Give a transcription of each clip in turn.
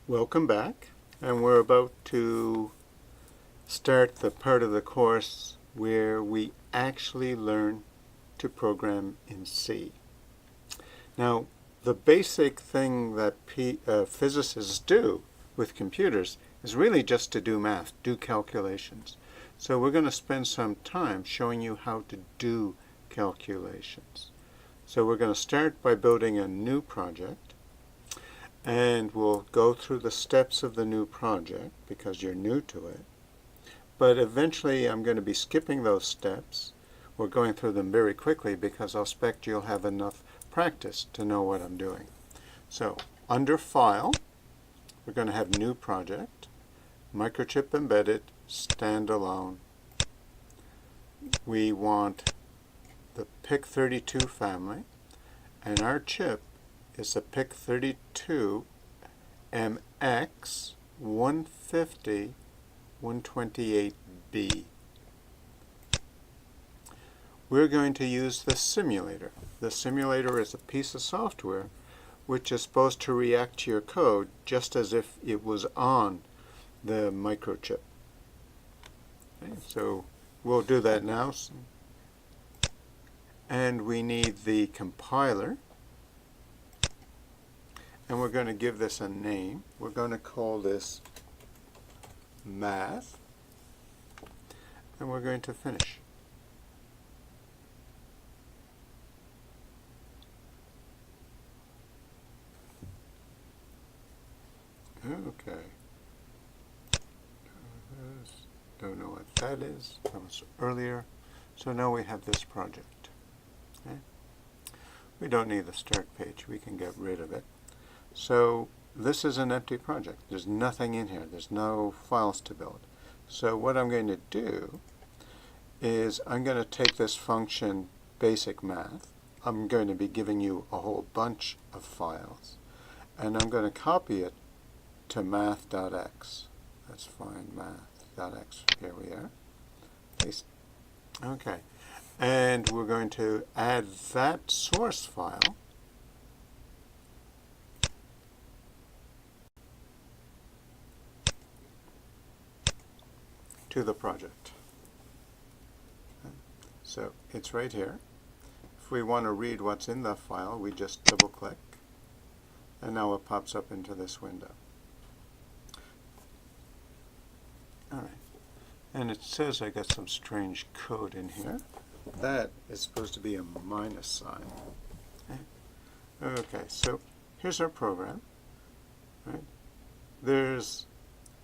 Welcome back, and we're about to start the part of the course where we actually learn to program in C. Now, the basic thing that physicists do with computers is really just to do math, do calculations. So we're going to spend some time showing you how to do calculations. So we're going to start by building a new project. And we'll go through the steps of the new project because you're new to it. But eventually I'm going to be skipping those steps. We're going through them very quickly because I'll expect you'll have enough practice to know what I'm doing. So under File, we're going to have New Project, Microchip Embedded, Standalone. We want the PIC32 family, and our chip is a PIC32 MX 150 128B. We're going to use the simulator. The simulator is a piece of software which is supposed to react to your code just as if it was on the microchip. Okay, so we'll do that now. And we need the compiler. And we're going to give this a name. We're going to call this Math. And we're going to finish. Okay. Don't know what that is. That was earlier. So now we have this project. Okay. We don't need the start page. We can get rid of it. So this is an empty project. There's nothing in here. There's no files to build. So what I'm going to do is I'm going to take this function basic math. I'm going to be giving you a whole bunch of files. And I'm going to copy it to math.x. Let's find math.x. Here we are. Paste. Okay. And we're going to add that source file to the project. So it's right here. If we want to read what's in the file, we just double click, and now it pops up into this window. Alright, and it says I got some strange code in here. That is supposed to be a minus sign. Okay, so here's our program. Right? There's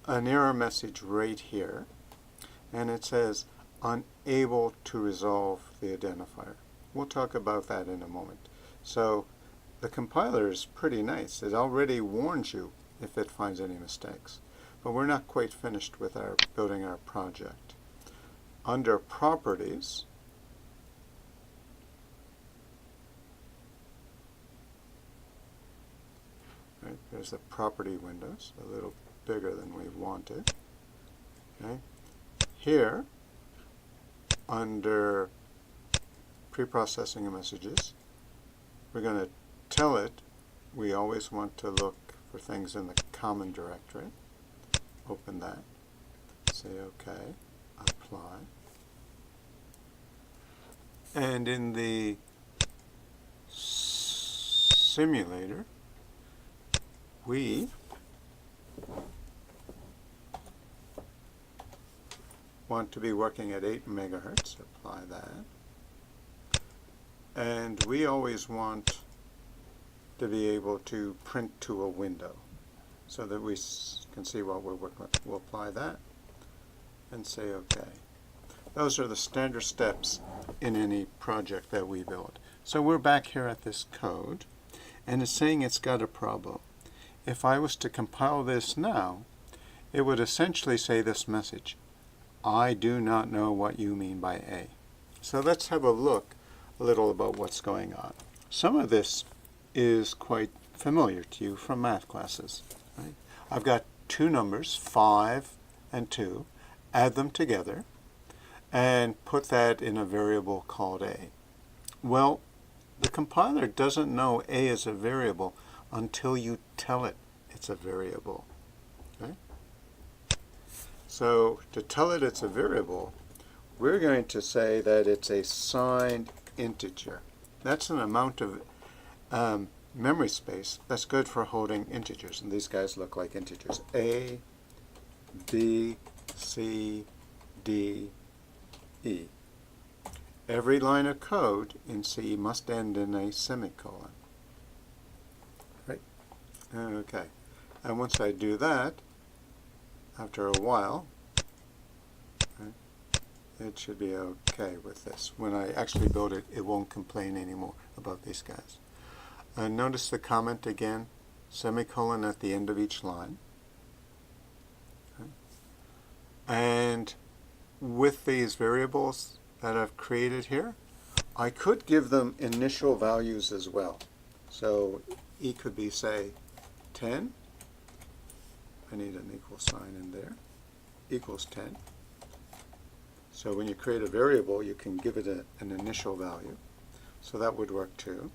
an error message right here. And it says unable to resolve the identifier. We'll talk about that in a moment. So the compiler is pretty nice. It already warns you if it finds any mistakes. But we're not quite finished with our building our project. Under Properties, right, there's the property windows, a little bigger than we wanted. Okay. Here, under preprocessing of messages, we're going to tell it we always want to look for things in the common directory. Open that, say OK, apply. And in the simulator, we want to be working at 8 megahertz, apply that. And we always want to be able to print to a window so that we can see what we're working with. We'll apply that and say OK. Those are the standard steps in any project that we build. So we're back here at this code, and it's saying it's got a problem. If I was to compile this now, it would essentially say this message: I do not know what you mean by A. So let's have a look a little about what's going on. Some of this is quite familiar to you from math classes. Right? I've got two numbers, 5 and 2, add them together, and put that in a variable called A. Well, the compiler doesn't know A is a variable until you tell it it's a variable. Okay? So to tell it it's a variable, we're going to say that it's a signed integer. That's an amount of memory space that's good for holding integers. And these guys look like integers. A, B, C, D, E. Every line of code in C must end in a semicolon. Right? Okay. And once I do that, after a while, right, it should be okay with this. When I actually build it, it won't complain anymore about these guys. Notice the comment again, semicolon at the end of each line. Okay. And with these variables that I've created here, I could give them initial values as well. So E could be, say, 10. I need an equal sign in there. Equals 10. So when you create a variable, you can give it an initial value. So that would work too.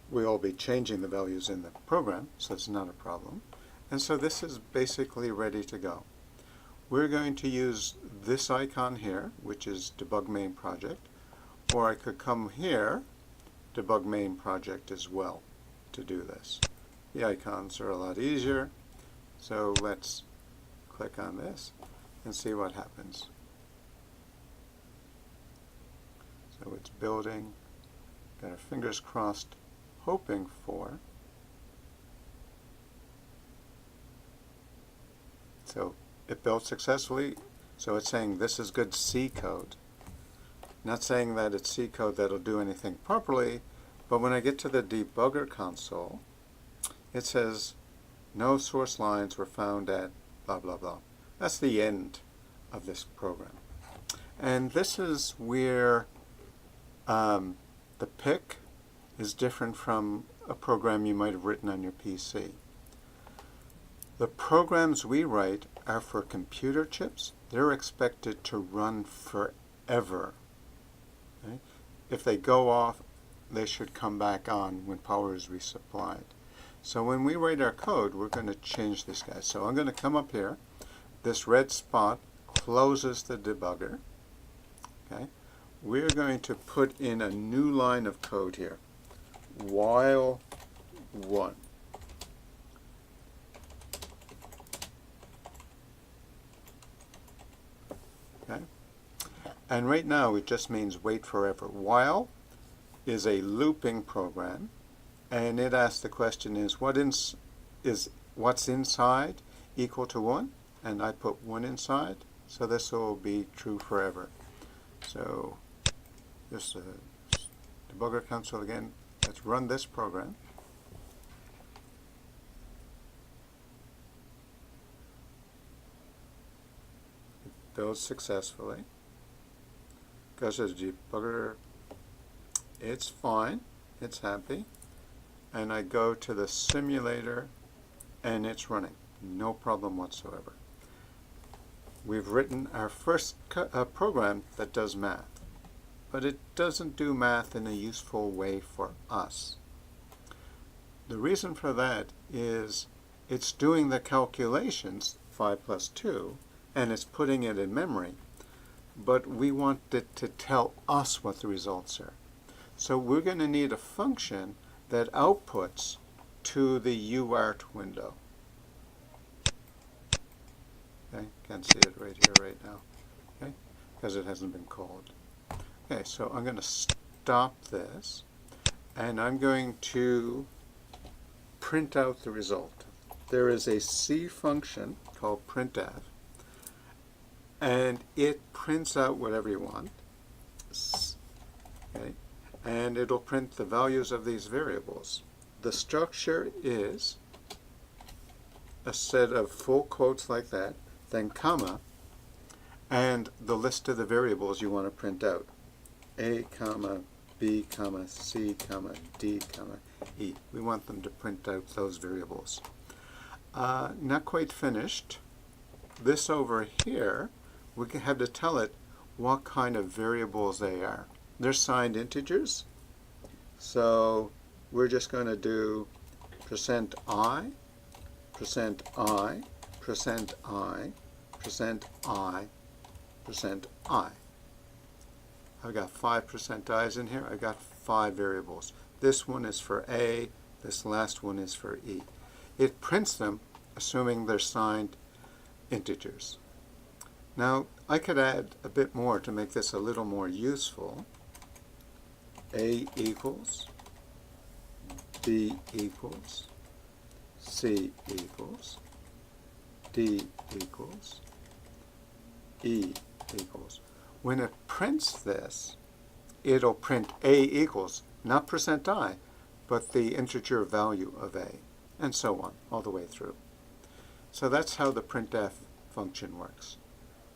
We'll be changing the values in the program, so it's not a problem. And so this is basically ready to go. We're going to use this icon here, which is Debug Main Project, or I could come here, Debug Main Project as well, to do this. The icons are a lot easier, so let's click on this and see what happens. So it's building, got our fingers crossed, hoping for. So it built successfully, so it's saying this is good C code. Not saying that it's C code that'll do anything properly, but when I get to the debugger console, it says no source lines were found at blah blah blah. That's the end of this program. And this is where the pick is different from a program you might have written on your PC. The programs we write are for computer chips. They're expected to run forever. Okay? If they go off, they should come back on when power is resupplied. So when we write our code, we're going to change this guy. So I'm going to come up here. This red spot closes the debugger. Okay? We're going to put in a new line of code here. While 1. Okay? And right now it just means wait forever. While is a looping program, and it asks the question is what's inside equal to 1? And I put 1 inside, so this will be true forever. So just debugger console again. Let's run this program. It builds successfully. Goes to the debugger. It's fine. It's happy. And I go to the simulator and it's running. No problem whatsoever. We've written our first program that does math. But it doesn't do math in a useful way for us. The reason for that is it's doing the calculations, 5 plus 2, and it's putting it in memory, but we want it to tell us what the results are. So we're going to need a function that outputs to the UART window. Okay, can't see it right here, right now, okay, because it hasn't been called. Okay, so I'm going to stop this, and I'm going to print out the result. There is a C function called printf, and it prints out whatever you want. Okay, and it'll print the values of these variables. The structure is a set of full quotes like that, then comma, and the list of the variables you want to print out. A, comma, B, comma, C, comma, D, comma, E. We want them to print out those variables. Not quite finished. This over here, we have to tell it what kind of variables they are. They're signed integers, so we're just going to do %i percent I, percent I, percent I, percent I. I've got 5% i's in here. I've got 5 variables. This one is for A, this last one is for E. It prints them assuming they're signed integers. Now, I could add a bit more to make this a little more useful. A equals, B equals, C equals, D equals, E equals. When it prints this, it'll print A equals, not percent I, but the integer value of A, and so on, all the way through. So that's how the printf function works.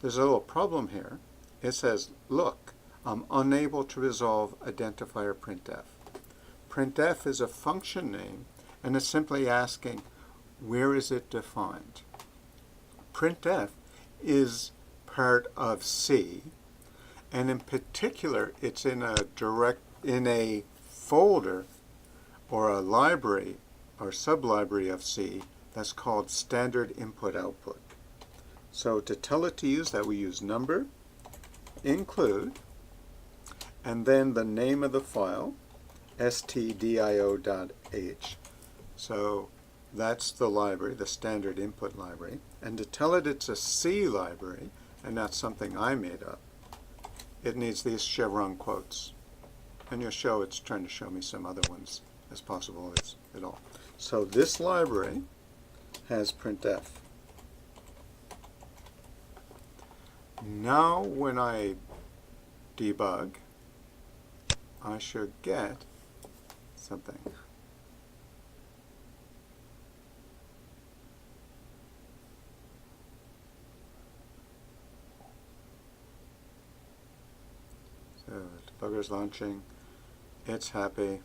There's a little problem here. It says, look, I'm unable to resolve identifier printf. Printf is a function name, and it's simply asking, where is it defined? Printf is part of C, and in particular, it's in a folder or a library or sublibrary of C that's called standard input output. So to tell it to use that, we use number, include, and then the name of the file, stdio.h. So that's the library, the standard input library. And to tell it it's a C library and not something I made up, it needs these chevron quotes. And you'll show it's trying to show me some other ones as possible as at all. So this library has printf. Now when I debug, I should get something. So the debugger's launching, it's happy.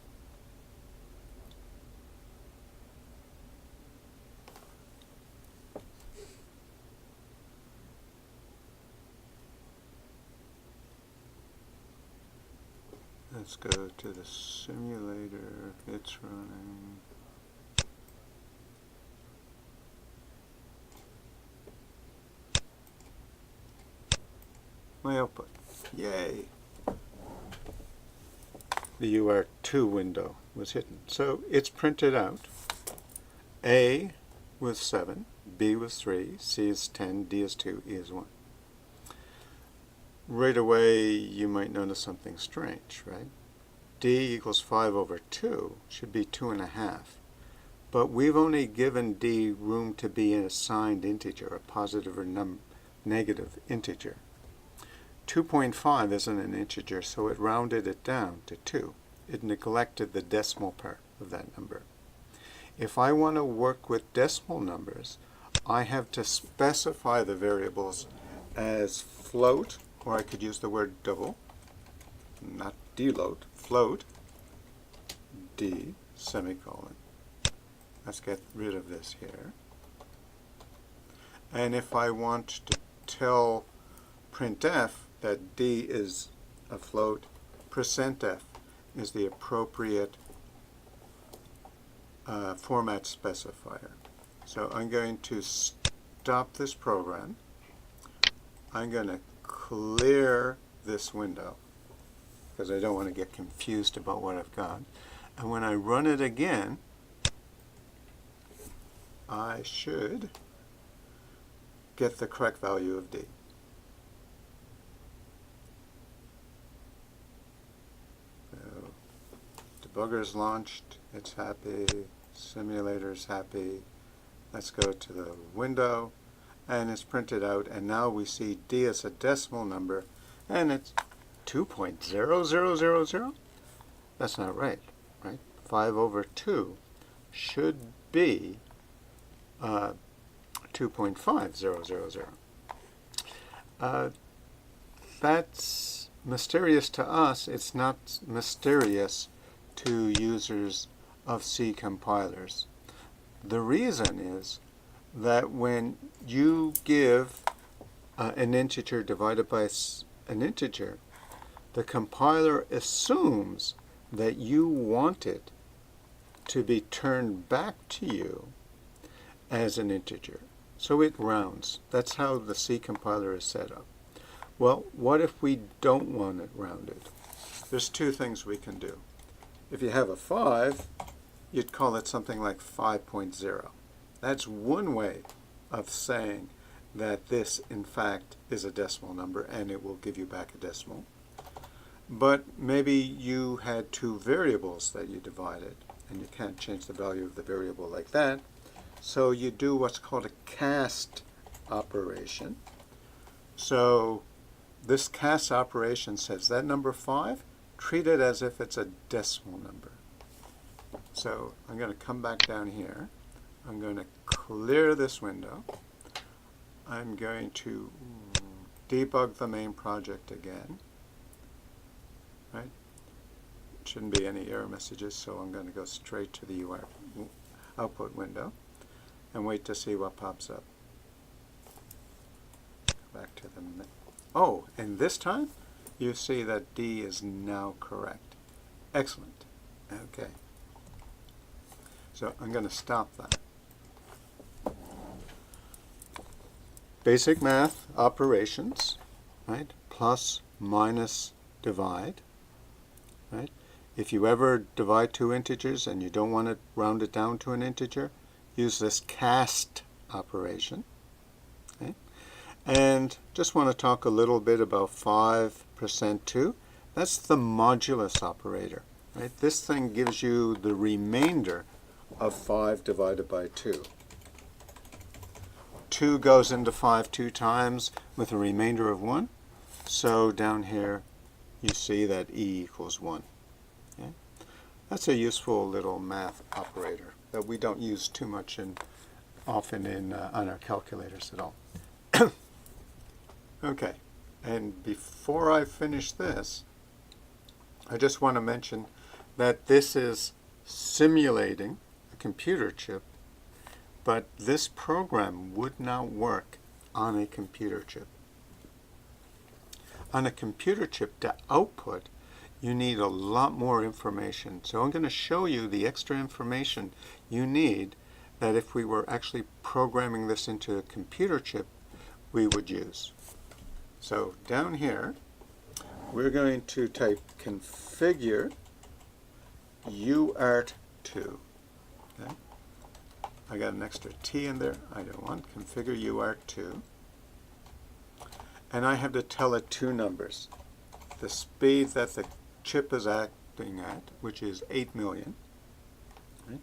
Let's go to the simulator, it's running. My output, yay! The UR2 window was hidden. So it's printed out. A was 7, B was 3, C is 10, D is 2, E is 1. Right away, you might notice something strange, right? D equals 5 over 2 should be 2.5. But we've only given D room to be an assigned integer, a positive or negative integer. 2.5 isn't an integer, so it rounded it down to 2. It neglected the decimal part of that number. If I want to work with decimal numbers, I have to specify the variables as float, or I could use the word double, not deload, float, D, semicolon. Let's get rid of this here. And if I want to tell printf that D is a float, %f is the appropriate format specifier. So I'm going to stop this program. I'm going to clear this window because I don't want to get confused about what I've got. And when I run it again, I should get the correct value of D. So, debugger's launched, it's happy, simulator's happy. Let's go to the window, and it's printed out, and now we see D as a decimal number, and it's 2.0000. That's not right, right? 5 over 2 should be 2.5000. That's mysterious to us. It's not mysterious to users of C compilers. The reason is that when you give an integer divided by an integer, the compiler assumes that you want it to be turned back to you as an integer. So it rounds. That's how the C compiler is set up. Well, what if we don't want it rounded? There's two things we can do. If you have a 5, you'd call it something like 5.0. That's one way of saying that this, in fact, is a decimal number, and it will give you back a decimal. But maybe you had two variables that you divided, and you can't change the value of the variable like that. So you do what's called a cast operation. So this cast operation says that number 5, treat it as if it's a decimal number. So I'm going to come back down here. I'm going to clear this window. I'm going to debug the main project again. Right? Shouldn't be any error messages, so I'm going to go straight to the UR output window and wait to see what pops up. Back to the oh, and this time you see that D is now correct. Excellent. Okay. So I'm going to stop that. Basic math operations, right? Plus, minus, divide, right? If you ever divide two integers and you don't want to round it down to an integer, use this cast operation. Okay? And just want to talk a little bit about 5% 2. That's the modulus operator, right? This thing gives you the remainder of 5 divided by 2. 2 goes into 5 2 times with a remainder of 1. So down here you see that E equals 1. Okay? That's a useful little math operator that we don't use too much often on our calculators at all. Okay, and before I finish this, I just want to mention that this is simulating a computer chip, but this program would not work on a computer chip. On a computer chip, to output, you need a lot more information. So I'm going to show you the extra information you need that if we were actually programming this into a computer chip, we would use. So down here, we're going to type configure UART2. Okay? I got an extra T in there. I don't want configure UART2. And I have to tell it two numbers. The speed that the chip is acting at, which is 8 million, right?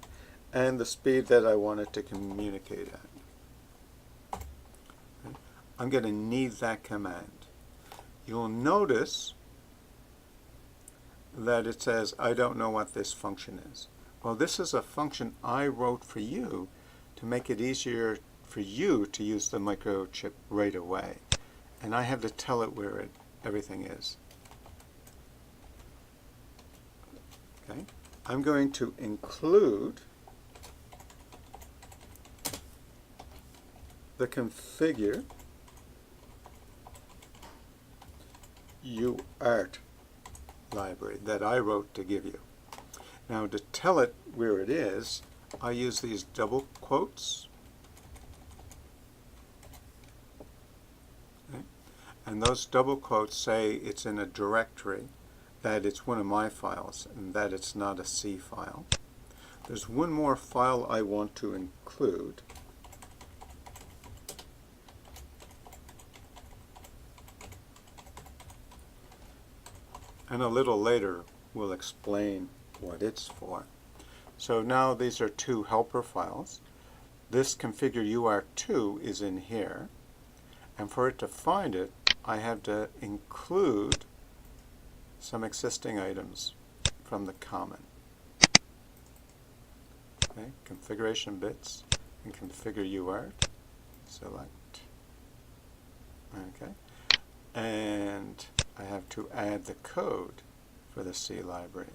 And the speed that I want it to communicate at. Right? I'm going to need that command. You'll notice that it says, I don't know what this function is. Well, this is a function I wrote for you to make it easier for you to use the microchip right away. And I have to tell it where everything is. Okay. I'm going to include the configure UART library that I wrote to give you. Now to tell it where it is, I use these double quotes. Okay. And those double quotes say it's in a directory, that it's one of my files, and that it's not a C file. There's one more file I want to include. And a little later we'll explain what it's for. So now these are two helper files. This configure UART2 is in here, and for it to find it, I have to include some existing items from the common. Okay, configuration bits and configure UART. Select. Okay, and I have to add the code for the C library.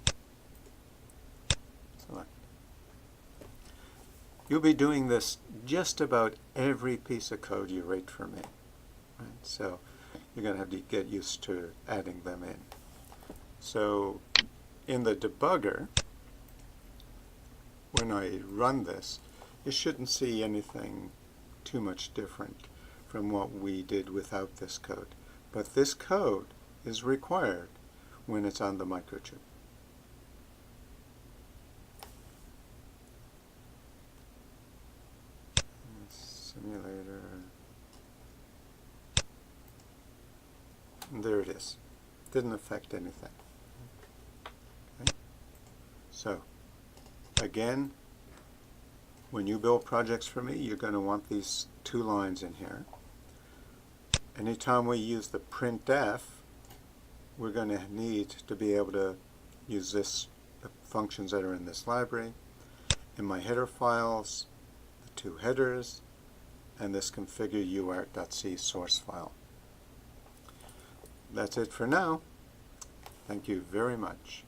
Select. You'll be doing this just about every piece of code you write for me. Right? So you're going to have to get used to adding them in. So in the debugger, when I run this, you shouldn't see anything too much different from what we did without this code. But this code is required when it's on the microchip. Simulator. There it is. Didn't affect anything. Okay. So, again, when you build projects for me, you're going to want these two lines in here. Anytime we use the printf, we're going to need to be able to use the functions that are in this library. In my header files, the two headers, and this configure uart.c source file. That's it for now. Thank you very much.